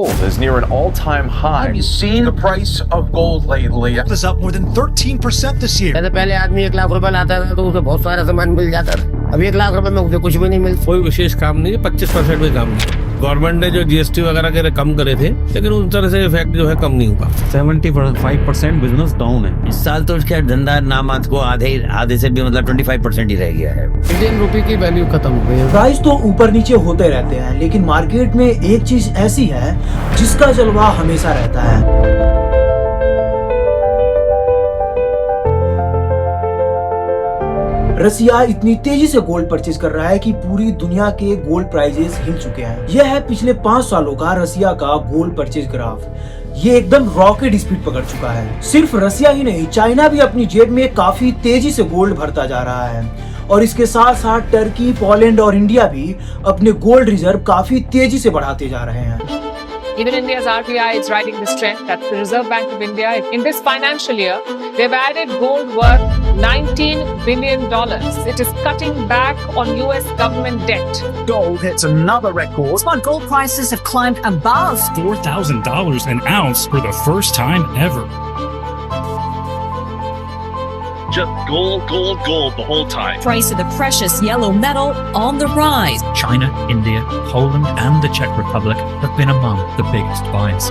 Gold is near an all-time high. Have you seen the price of gold lately? Gold is up more than 13% this year. पहले आदमी 1 लाख रुपए लाता था तो उसे बहुत सारा सामान मिल जाता था। अब 1 लाख रुपए में उसे कुछ भी नहीं मिलता। कोई विशेष काम नहीं है, 25% भी काम नहीं। गवर्नमेंट ने जो जीएसटी वगैरह के कम करे थे, लेकिन उस तरह से इफेक्ट जो है कम नहीं हुआ। 75% बिजनेस डाउन है इस साल। तो उसका धंधा नामात को आधे से भी मतलब 25% ही रह गया है। इंडियन रुपए की वैल्यू खत्म हो गई है। प्राइस तो ऊपर नीचे होते रहते हैं, लेकिन मार्केट में एक चीज ऐसी है जिसका जलवा हमेशा रहता है। रसिया इतनी तेजी से गोल्ड परचेज कर रहा है कि पूरी दुनिया के गोल्ड प्राइजेस हिल चुके हैं। यह है पिछले 5 सालों का रसिया का गोल्ड परचेज ग्राफ। ये एकदम रॉकेट स्पीड पकड़ चुका है। सिर्फ रसिया ही नहीं, चाइना भी अपनी जेब में काफी तेजी से गोल्ड भरता जा रहा है। और इसके साथ साथ टर्की, पोलैंड और इंडिया भी अपने गोल्ड रिजर्व काफी तेजी से बढ़ाते जा रहे हैं। Even India's RBI is riding this trend. That's the Reserve Bank of India. In this financial year, they've added gold worth $19 billion. It is cutting back on US government debt. Gold hits another record. Spot gold prices have climbed above $4,000 an ounce for the first time ever. Just gold, gold, gold the whole time. Price of the precious yellow metal on the rise. China, India, Poland and the Czech Republic have been among the biggest buyers.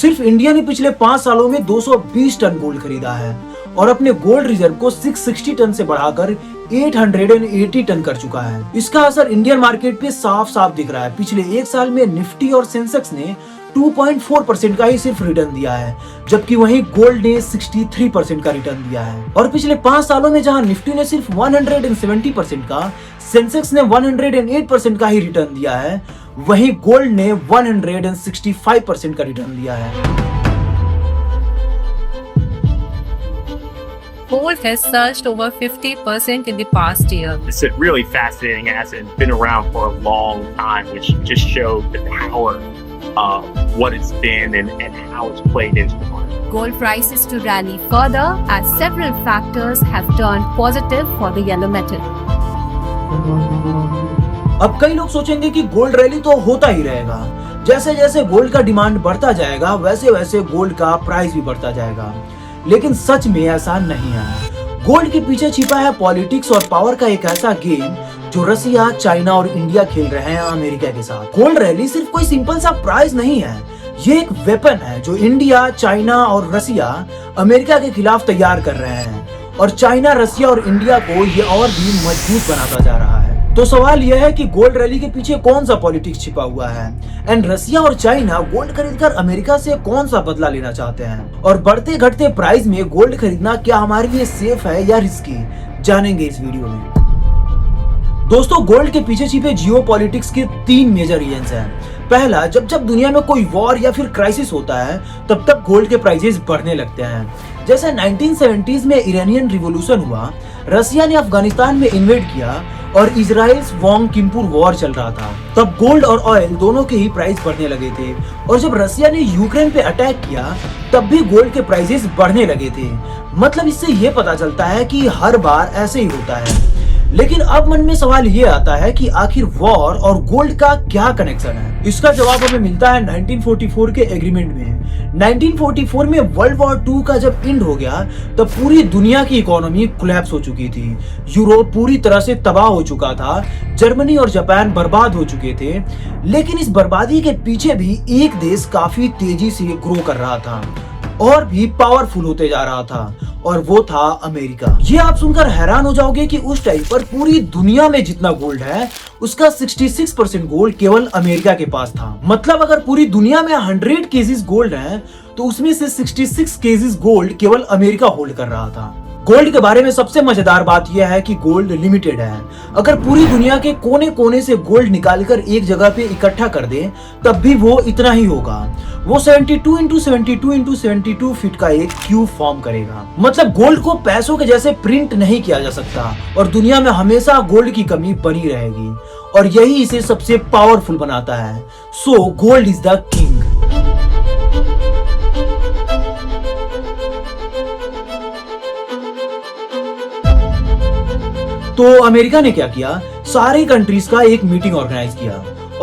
सिर्फ India ने पिछले 5 सालों में 220 ton gold खरीदा है और अपने gold reserve को 660 टन से बढ़ाकर 880 टन कर चुका है। इसका असर इंडियन मार्केट पे साफ साफ दिख रहा है। पिछले 1 साल में निफ्टी और सेंसेक्स ने 2.4% का ही सिर्फ रिटर्न दिया है, जबकि वहीं गोल्ड ने 63% का रिटर्न दिया है। और पिछले 5 सालों में जहां निफ्टी ने सिर्फ 170% का, सेंसेक्स ने 108% का ही रिटर्न दिया है, वहीं गोल्ड ने 165% का रिटर्न दिया है। Gold has surged over 50% in the past year. It's a really fascinating asset. It's been around for a long time, which just shows the power of what it's been and how it's played into the market. Gold prices to rally further as several factors have turned positive for the yellow metal. अब कई लोग सोचेंगे कि gold rally तो होता ही रहेगा। जैसे जैसे गोल्ड का डिमांड बढ़ता जाएगा, वैसे वैसे गोल्ड का प्राइस भी बढ़ता जाएगा। लेकिन सच में ऐसा नहीं है। गोल्ड के पीछे छिपा है पॉलिटिक्स और पावर का एक ऐसा गेम जो रसिया, चाइना और इंडिया खेल रहे हैं अमेरिका के साथ। गोल्ड रैली सिर्फ कोई सिंपल सा प्राइस नहीं है, ये एक वेपन है जो इंडिया, चाइना और रसिया अमेरिका के खिलाफ तैयार कर रहे हैं। और चाइना, रसिया और इंडिया को ये और भी मजबूत बनाता जा रहा है। तो सवाल यह है कि गोल्ड रैली के पीछे कौन सा पॉलिटिक्स छिपा हुआ है एंड रसिया और चाइना गोल्ड खरीदकर अमेरिका से कौन सा बदला लेना चाहते हैं। और बढ़ते घटते प्राइस में गोल्ड खरीदना क्या हमारे लिए सेफ है या रिस्की, जानेंगे इस वीडियो में। दोस्तों, गोल्ड के पीछे छिपे जियोपॉलिटिक्स के 3 मेजर रीजंस हैं। पहला, जब जब दुनिया में कोई वॉर या फिर क्राइसिस होता है तब तब गोल्ड के प्राइसेस बढ़ने लगते हैं। जैसे 1970s में इरानियन रिवॉल्यूशन हुआ, रसिया ने अफगानिस्तान में इन्वेड किया और इजराइल वॉन्ग किम्पुर वॉर चल रहा था, तब गोल्ड और ऑयल दोनों के ही प्राइस बढ़ने लगे थे। और जब रसिया ने यूक्रेन पे अटैक किया तब भी गोल्ड के प्राइसेस बढ़ने लगे थे। मतलब इससे ये पता चलता है कि हर बार ऐसे ही होता है। लेकिन अब मन में सवाल ये आता है कि आखिर वॉर और गोल्ड का क्या कनेक्शन है। इसका जवाब हमें मिलता है 1944 के एग्रीमेंट में। 1944 में वर्ल्ड वॉर 2 का जब एंड हो गया तब पूरी दुनिया की इकोनॉमी कोलैप्स हो चुकी थी। यूरोप पूरी तरह से तबाह हो चुका था, जर्मनी और जापान बर्बाद हो चुके थे। लेकिन इस बर्बादी के पीछे भी एक देश काफी तेजी से ग्रो कर रहा था और भी पावरफुल होते जा रहा था, और वो था अमेरिका। ये आप सुनकर हैरान हो जाओगे कि उस टाइम पर पूरी दुनिया में जितना गोल्ड है उसका 66% गोल्ड केवल अमेरिका के पास था। मतलब अगर पूरी दुनिया में 100 केजीज गोल्ड है तो उसमें से 66 केजीज गोल्ड केवल अमेरिका होल्ड कर रहा था। गोल्ड के बारे में सबसे मजेदार बात यह है कि गोल्ड लिमिटेड है। अगर पूरी दुनिया के कोने कोने से गोल्ड निकालकर एक जगह पे इकट्ठा कर दे तब भी वो इतना ही होगा। वो 72 × 72 × 72 फीट का एक क्यूब फॉर्म करेगा। मतलब गोल्ड को पैसों के जैसे प्रिंट नहीं किया जा सकता और दुनिया में हमेशा गोल्ड की कमी बनी रहेगी और यही इसे सबसे पावरफुल बनाता है। So gold is the king. तो अमेरिका ने क्या किया, सारी कंट्रीज का एक मीटिंग ऑर्गेनाइज किया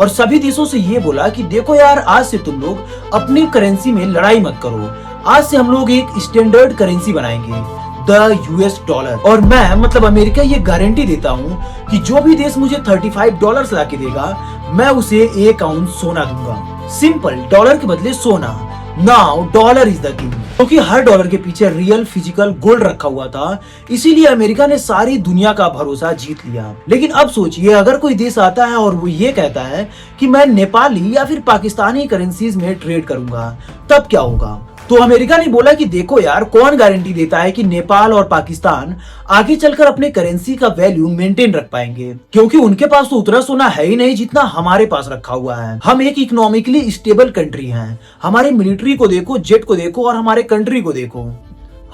और सभी देशों से ये बोला कि देखो यार, आज से तुम लोग अपनी करेंसी में लड़ाई मत करो, आज से हम लोग एक स्टैंडर्ड करेंसी बनाएंगे, द यूएस डॉलर। और मैं मतलब अमेरिका ये गारंटी देता हूँ कि जो भी देश मुझे $35 ला के देगा, मैं उसे 1 आउंस सोना दूंगा। सिंपल, डॉलर के बदले सोना। Now dollar is the king. क्योंकि हर डॉलर के पीछे रियल फिजिकल गोल्ड रखा हुआ था, इसीलिए अमेरिका ने सारी दुनिया का भरोसा जीत लिया। लेकिन अब सोचिए, अगर कोई देश आता है और वो ये कहता है कि मैं नेपाली या फिर पाकिस्तानी करेंसीज में ट्रेड करूंगा, तब क्या होगा? तो अमेरिका ने बोला कि देखो यार, कौन गारंटी देता है कि नेपाल और पाकिस्तान आगे चलकर अपने करेंसी का वैल्यू मेंटेन रख पाएंगे, क्योंकि उनके पास तो उतना सोना है ही नहीं जितना हमारे पास रखा हुआ है। हम एक इकोनॉमिकली स्टेबल कंट्री हैं। हमारे मिलिट्री को देखो, जेट को देखो और हमारे कंट्री को देखो।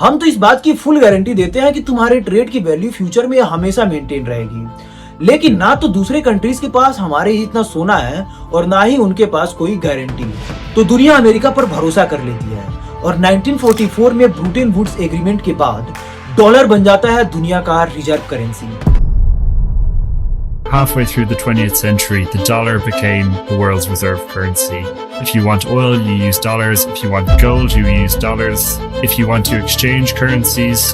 हम तो इस बात की फुल गारंटी देते हैं कि तुम्हारे ट्रेड की वैल्यू फ्यूचर में हमेशा मेंटेन रहेगी। लेकिन ना तो दूसरे कंट्रीज के पास हमारे इतना सोना है और ना ही उनके पास कोई गारंटी। तो दुनिया अमेरिका पर भरोसा कर लेती है और 1944 में ब्रूटन वुड्स एग्रीमेंट के बाद डॉलर बन जाता है दुनिया का reserve currency. Halfway through the 20th century, the dollar became the world's reserve currency. If you want oil, you use dollars. If you want gold, you use dollars. If you want to exchange currencies,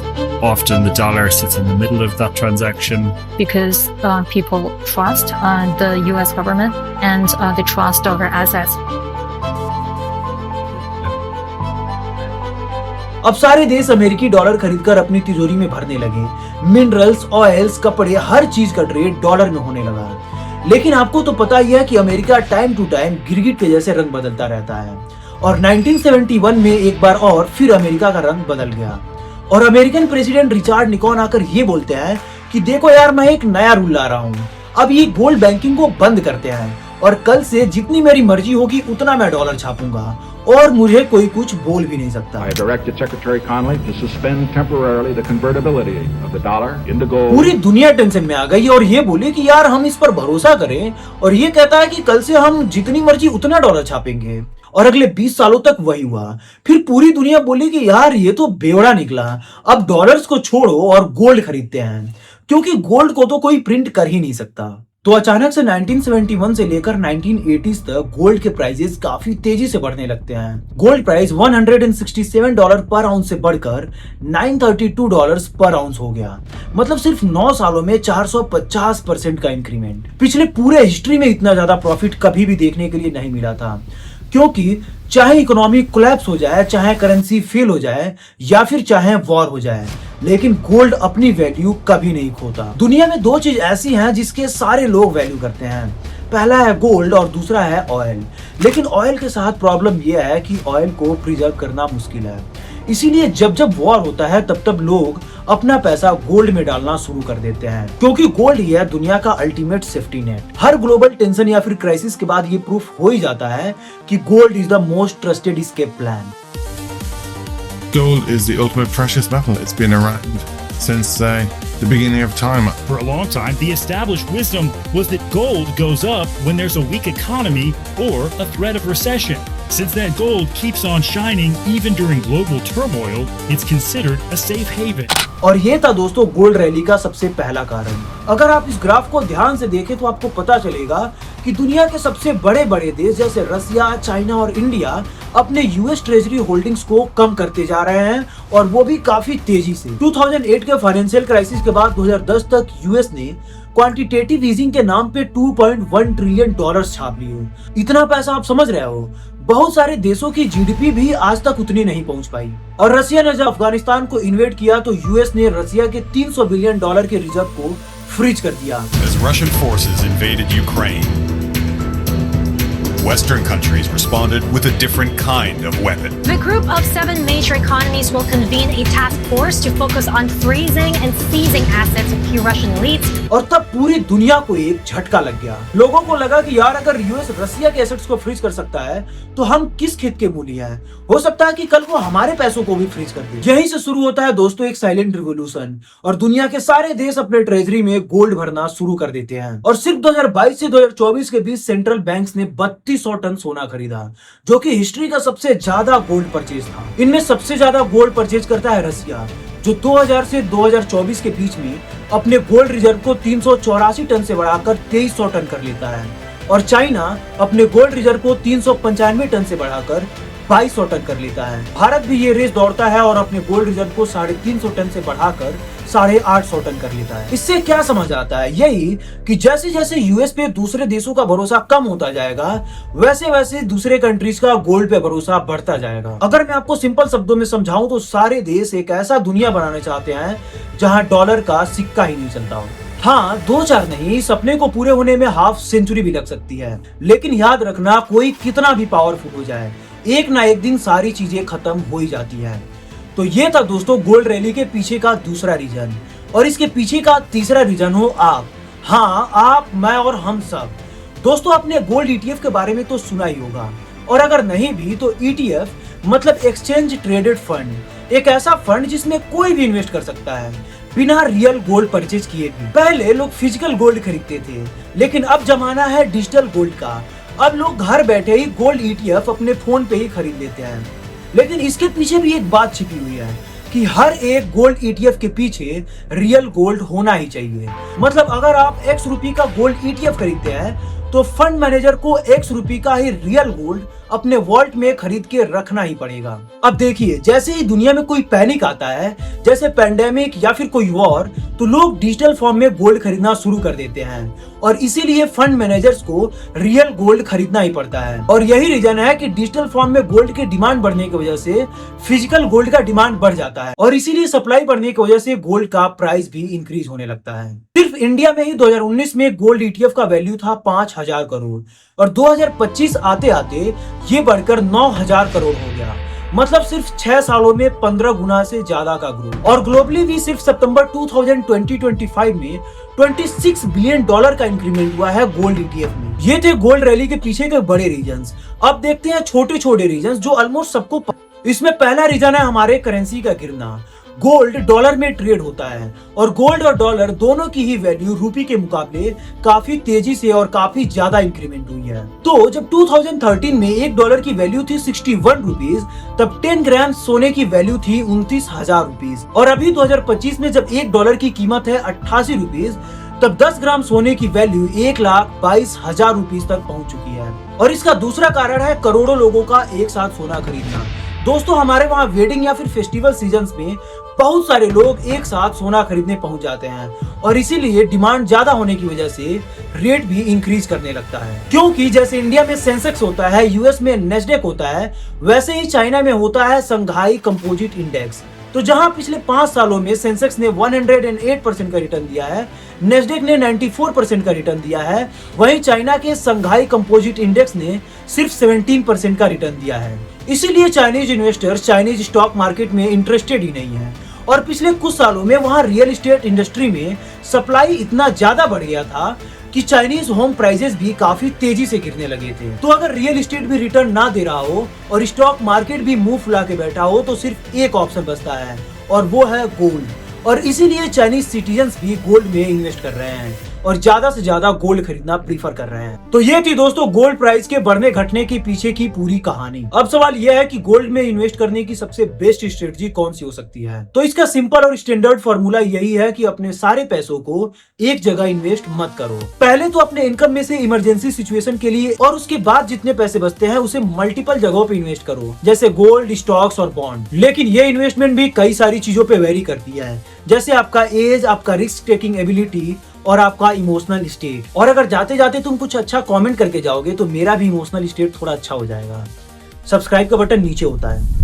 often the dollar sits in the middle of that transaction. Because people trust the US government and they trust our assets. अब सारे देश अमेरिकी dollar खरीदकर अपनी तिजोरी में भरने लगे। मिनरल्स, ऑयल्स, कपड़े, हर चीज का ट्रेड डॉलर में होने लगा। लेकिन आपको तो पता ही है कि अमेरिका टाइम टू टाइम गिरगिट के जैसे रंग बदलता रहता है और 1971 में एक बार और फिर अमेरिका का रंग बदल गया और अमेरिकन प्रेसिडेंट रिचर्ड निकॉन आकर ये बोलते हैं कि देखो यार, मैं एक नया रूल ला रहा हूँ, अब ये गोल्ड बैंकिंग को बंद करते हैं और कल से जितनी मेरी मर्जी होगी उतना मैं डॉलर छापूंगा और मुझे कोई कुछ बोल भी नहीं सकता। I directed Secretary Connally to suspend temporarily the convertibility of the dollar into gold. पूरी दुनिया टेंशन में आ गई और ये बोली कि यार हम इस पर भरोसा करें, और ये कहता है कि कल से हम जितनी मर्जी उतना डॉलर छापेंगे। और अगले 20 सालों तक वही हुआ। फिर पूरी दुनिया बोली कि यार ये तो बेवड़ा निकला, अब डॉलर्स को छोड़ो और गोल्ड खरीदते हैं, क्योंकि गोल्ड को तो कोई प्रिंट कर ही नहीं सकता। तो अचानक से 1971 से लेकर 1980s तक गोल्ड के प्राइसेस काफी तेजी से बढ़ने लगते हैं। गोल्ड प्राइस $167 पर आउंस से बढ़कर $932 पर आउंस हो गया। मतलब सिर्फ 9 सालों में 450% का इंक्रीमेंट। पिछले पूरे हिस्ट्री में इतना ज्यादा प्रॉफिट कभी भी देखने के लिए नहीं मिला था, क्योंकि चाहे इकोनॉमी कोलैप्स हो जाए, चाहे करेंसी फेल हो जाए या फिर चाहे वॉर हो जाए, लेकिन गोल्ड अपनी वैल्यू कभी नहीं खोता। दुनिया में 2 चीज ऐसी हैं जिसके सारे लोग वैल्यू करते हैं, पहला है गोल्ड और दूसरा है ऑयल। लेकिन ऑयल के साथ प्रॉब्लम यह है कि ऑयल को प्रिजर्व करना मुश्किल है, इसीलिए जब जब वॉर होता है तब तब लोग अपना पैसा गोल्ड में डालना शुरू कर देते हैं, क्योंकि गोल्ड ही है दुनिया का अल्टीमेट सेफ्टी नेट। हर ग्लोबल टेंशन या फिर क्राइसिस के बाद ये प्रूफ हो ही जाता है कि gold is the most trusted escape plan. Gold is the ultimate precious metal. It's been around since the beginning of time. For a long time, the established wisdom was that gold goes up when there's a weak economy or a threat of recession. Since then, gold keeps on shining even during global turmoil. It's considered a safe haven. और ये था दोस्तों gold rally का सबसे पहला कारण। अगर आप इस ग्राफ को ध्यान से देखें तो आपको पता चलेगा कि दुनिया के सबसे बड़े बड़े देश जैसे रसिया, चाइना और इंडिया अपने यूएस ट्रेजरी होल्डिंग्स को कम करते जा रहे हैं, और वो भी काफी तेजी से। 2008 के फाइनेंशियल क्राइसिस के बाद 2010 तक यूएस ने क्वांटिटेटिव ईजिंग के नाम पे $2.1 ट्रिलियन छाप लिए। इतना पैसा आप समझ रहे हो, बहुत सारे देशों की जीडीपी भी आज तक उतनी नहीं पहुंच पाई। और रसिया ने जब अफगानिस्तान को इन्वेड किया तो यूएस ने रसिया के $300 बिलियन के रिजर्व को फ्रीज कर दिया। As Russian forces invaded Ukraine, Western countries responded with a different kind of weapon. The group of 7 major economies will convene a task force to focus on freezing and seizing assets of key Russian elites. और तब पूरी दुनिया को एक झटका लग गया। लोगों को लगा कि यार अगर यूएस रसिया के एसेट्स को फ्रीज कर सकता है तो हम किस खेत के मूली हैं? हो सकता है कि कल वो हमारे पैसों को भी फ्रीज कर दे। यहीं से शुरू होता है दोस्तों एक साइलेंट रिवॉल्यूशन, और दुनिया के सारे देश अपने ट्रेजरी में गोल्ड भरना शुरू कर देते हैं। और सिर्फ 2022 से 2024 के बीच सेंट्रल बैंक्स ने 3200 टन सोना खरीदा, जो कि हिस्ट्री का सबसे ज्यादा गोल्ड परचेज था। इनमें सबसे ज्यादा गोल्ड परचेज करता है रसिया, जो 2000 से 2024 के बीच में अपने गोल्ड रिजर्व को 384 टन से बढ़ाकर 2300 टन कर लेता है। और चाइना अपने गोल्ड रिजर्व को 395 टन से बढ़ाकर 2200 टन कर लेता है। भारत भी ये रेस दौड़ता है और अपने गोल्ड रिजर्व को 350 टन से बढ़ाकर 850 टन कर लेता है। इससे क्या समझ आता है? यही कि जैसे जैसे यूएस पे दूसरे देशों का भरोसा कम होता जाएगा, वैसे वैसे दूसरे कंट्रीज का गोल्ड पे भरोसा बढ़ता जाएगा। अगर मैं आपको सिंपल शब्दों में समझाऊं तो सारे देश एक ऐसा दुनिया बनाना चाहते हैं जहां डॉलर का सिक्का ही नहीं चलता हो। हाँ, 2-4 नहीं, सपने को पूरे होने में हाफ सेंचुरी भी लग सकती है, लेकिन याद रखना, कोई कितना भी पावरफुल हो जाए, एक ना एक दिन सारी चीजें खत्म हो ही जाती है। तो ये था दोस्तों गोल्ड रैली के पीछे का दूसरा रीजन, और इसके पीछे का तीसरा रीजन हो आप। हाँ, आप, मैं और हम सब। दोस्तों, आपने गोल्ड ईटीएफ के बारे में तो सुना ही होगा, और अगर नहीं भी तो ईटीएफ मतलब एक्सचेंज ट्रेडेड फंड, एक ऐसा फंड जिसमें कोई भी इन्वेस्ट कर सकता है बिना रियल गोल्ड परचेज किए भी। पहले लोग फिजिकल गोल्ड खरीदते थे, लेकिन अब जमाना है डिजिटल गोल्ड का। अब लोग घर बैठे ही गोल्ड ईटीएफ अपने फोन पे ही खरीद लेते हैं। लेकिन इसके पीछे भी एक बात छिपी हुई है कि हर एक गोल्ड ईटीएफ के पीछे रियल गोल्ड होना ही चाहिए। मतलब अगर आप X रुपये का गोल्ड ईटीएफ खरीदते हैं तो फंड मैनेजर को X रुपये का ही रियल गोल्ड अपने वॉल्ट में खरीद के रखना ही पड़ेगा। अब देखिए, जैसे ही दुनिया में कोई पैनिक आता है, जैसे पेंडेमिक या फिर कोई वॉर, तो लोग डिजिटल फॉर्म में गोल्ड खरीदना शुरू कर देते हैं, और इसीलिए फंड मैनेजर्स को रियल गोल्ड खरीदना ही पड़ता है। और यही रीजन है कि डिजिटल फॉर्म में गोल्ड की डिमांड बढ़ने की वजह से फिजिकल गोल्ड का डिमांड बढ़ जाता है, और इसीलिए सप्लाई बढ़ने की वजह से गोल्ड का प्राइस भी इंक्रीज होने लगता है। सिर्फ इंडिया में ही 2019 में गोल्ड ईटीएफ का वैल्यू था 5000 करोड़, और 2025 आते आते ये बढ़कर 9000 करोड़ हो गया। मतलब सिर्फ 6 सालों में 15 गुना से ज्यादा का ग्रोथ। और ग्लोबली भी सिर्फ सितंबर 2025 में $26 बिलियन का इंक्रीमेंट हुआ है गोल्ड ईटीएफ में। ये थे गोल्ड रैली के पीछे के बड़े रीजंस। अब देखते हैं छोटे छोटे रीजंस जो ऑलमोस्ट सबको। इसमें पहला रीजन है हमारे करेंसी का गिरना। गोल्ड डॉलर में ट्रेड होता है, और गोल्ड और डॉलर दोनों की ही वैल्यू रुपये के मुकाबले काफी तेजी से और काफी ज्यादा इंक्रीमेंट हुई है। तो जब 2013 में $1 की वैल्यू थी 61 रुपीज, तब 10 ग्राम सोने की वैल्यू थी 29,000 रुपीज। और अभी 2025 में जब $1 की कीमत है 88 रुपीज, तब 10 ग्राम सोने की वैल्यू 1,22,000 रुपीज तक पहुंच चुकी है। और इसका दूसरा कारण है करोड़ों लोगों का एक साथ सोना खरीदना। दोस्तों, हमारे वहाँ वेडिंग या फिर फेस्टिवल सीजन्स में बहुत सारे लोग एक साथ सोना खरीदने पहुंच जाते हैं, और इसीलिए डिमांड ज्यादा होने की वजह से रेट भी इंक्रीज करने लगता है। क्योंकि जैसे इंडिया में सेंसेक्स होता है, यूएस में नेस्डेक होता है, वैसे ही चाइना में होता है संघाई कंपोजिट इंडेक्स। तो जहां पिछले 5 सालों में सेंसेक्स ने 108% का रिटर्न दिया है, नेस्डेक ने 94% का रिटर्न दिया है, वहीं चाइना के संघाई कंपोजिट इंडेक्स ने सिर्फ 17% का रिटर्न दिया है। इसीलिए Chinese investors Chinese stock market में इंटरेस्टेड ही नहीं है। और पिछले कुछ सालों में वहां रियल एस्टेट इंडस्ट्री में सप्लाई इतना ज्यादा बढ़ गया था कि चाइनीज होम प्राइसेस भी काफी तेजी से गिरने लगे थे। तो अगर रियल एस्टेट भी रिटर्न ना दे रहा हो और स्टॉक मार्केट भी मुंह फुला के बैठा हो, तो सिर्फ एक ऑप्शन बचता है, और वो है गोल्ड। और इसीलिए चाइनीज सिटीजन्स भी गोल्ड में इन्वेस्ट कर रहे हैं और ज्यादा से ज्यादा गोल्ड खरीदना प्रीफर कर रहे हैं। तो ये थी दोस्तों गोल्ड प्राइस के बढ़ने घटने के पीछे की पूरी कहानी। अब सवाल यह है कि गोल्ड में इन्वेस्ट करने की सबसे बेस्ट स्ट्रेटजी कौन सी हो सकती है? तो इसका सिंपल और स्टैंडर्ड फॉर्मूला यही है कि अपने सारे पैसों को एक जगह इन्वेस्ट मत करो। पहले तो अपने इनकम में से इमरजेंसी सिचुएशन के लिए, और उसके बाद जितने पैसे बचते हैं उसे मल्टीपल जगहों पे इन्वेस्ट करो, जैसे गोल्ड, स्टॉक्स और बॉन्ड। लेकिन ये इन्वेस्टमेंट भी कई सारी चीजों पे वेरी करती है, जैसे आपका एज, आपका रिस्क टेकिंग एबिलिटी और आपका इमोशनल स्टेट। और अगर जाते जाते तुम कुछ अच्छा कमेंट करके जाओगे तो मेरा भी इमोशनल स्टेट थोड़ा अच्छा हो जाएगा। सब्सक्राइब का बटन नीचे होता है।